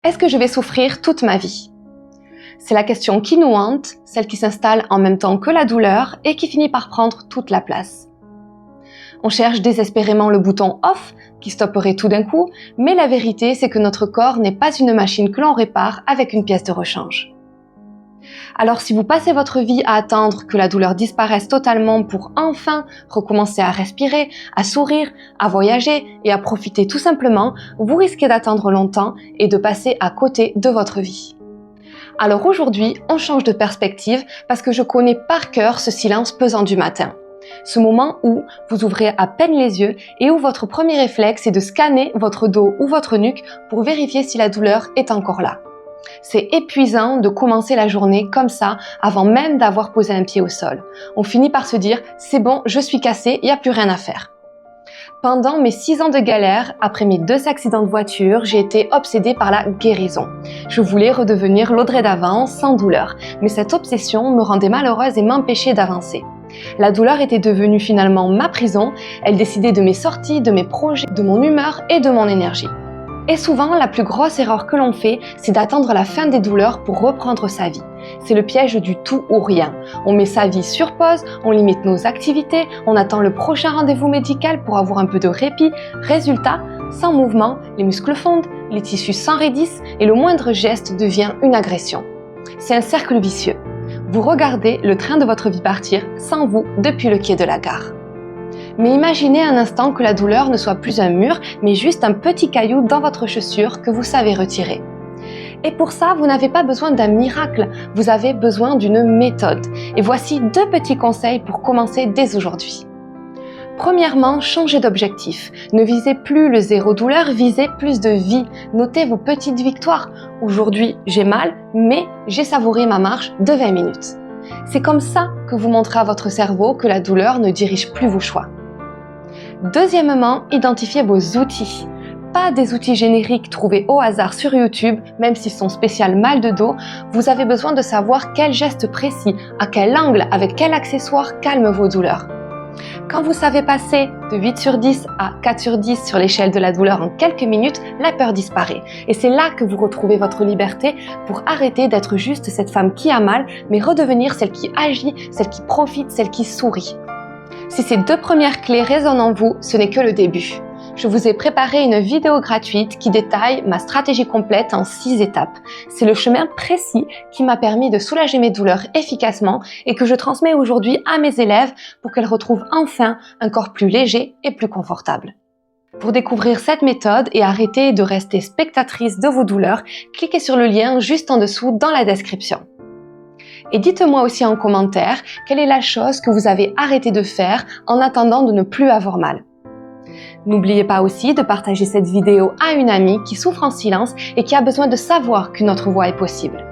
Est-ce que je vais souffrir toute ma vie? C'est la question qui nous hante, celle qui s'installe en même temps que la douleur et qui finit par prendre toute la place. On cherche désespérément le bouton off qui stopperait tout d'un coup, mais la vérité c'est que notre corps n'est pas une machine que l'on répare avec une pièce de rechange. Alors si vous passez votre vie à attendre que la douleur disparaisse totalement pour enfin recommencer à respirer, à sourire, à voyager et à profiter tout simplement, vous risquez d'attendre longtemps et de passer à côté de votre vie. Alors aujourd'hui, on change de perspective parce que je connais par cœur ce silence pesant du matin. Ce moment où vous ouvrez à peine les yeux et où votre premier réflexe est de scanner votre dos ou votre nuque pour vérifier si la douleur est encore là. C'est épuisant de commencer la journée comme ça avant même d'avoir posé un pied au sol. On finit par se dire « c'est bon, je suis cassé, il n'y a plus rien à faire ». Pendant mes 6 ans de galère, après mes 2 accidents de voiture, j'ai été obsédée par la guérison. Je voulais redevenir l'Audrey d'avant, sans douleur, mais cette obsession me rendait malheureuse et m'empêchait d'avancer. La douleur était devenue finalement ma prison, elle décidait de mes sorties, de mes projets, de mon humeur et de mon énergie. Et souvent, la plus grosse erreur que l'on fait, c'est d'attendre la fin des douleurs pour reprendre sa vie. C'est le piège du tout ou rien. On met sa vie sur pause, on limite nos activités, on attend le prochain rendez-vous médical pour avoir un peu de répit. Résultat, sans mouvement, les muscles fondent, les tissus s'enraidissent et le moindre geste devient une agression. C'est un cercle vicieux. Vous regardez le train de votre vie partir sans vous depuis le quai de la gare. Mais imaginez un instant que la douleur ne soit plus un mur, mais juste un petit caillou dans votre chaussure que vous savez retirer. Et pour ça, vous n'avez pas besoin d'un miracle, vous avez besoin d'une méthode. Et voici 2 petits conseils pour commencer dès aujourd'hui. Premièrement, changez d'objectif. Ne visez plus le zéro douleur, visez plus de vie. Notez vos petites victoires. Aujourd'hui, j'ai mal, mais j'ai savouré ma marche de 20 minutes. C'est comme ça que vous montrez à votre cerveau que la douleur ne dirige plus vos choix. Deuxièmement, identifiez vos outils. Pas des outils génériques trouvés au hasard sur YouTube, même s'ils sont spécial mal de dos, vous avez besoin de savoir quel geste précis, à quel angle, avec quel accessoire calme vos douleurs. Quand vous savez passer de 8 sur 10 à 4 sur 10 sur l'échelle de la douleur en quelques minutes, la peur disparaît. Et c'est là que vous retrouvez votre liberté pour arrêter d'être juste cette femme qui a mal, mais redevenir celle qui agit, celle qui profite, celle qui sourit. Si ces 2 premières clés résonnent en vous, ce n'est que le début. Je vous ai préparé une vidéo gratuite qui détaille ma stratégie complète en 6 étapes. C'est le chemin précis qui m'a permis de soulager mes douleurs efficacement et que je transmets aujourd'hui à mes élèves pour qu'elles retrouvent enfin un corps plus léger et plus confortable. Pour découvrir cette méthode et arrêter de rester spectatrice de vos douleurs, cliquez sur le lien juste en dessous dans la description. Et dites-moi aussi en commentaire quelle est la chose que vous avez arrêté de faire en attendant de ne plus avoir mal. N'oubliez pas aussi de partager cette vidéo à une amie qui souffre en silence et qui a besoin de savoir qu'une autre voie est possible.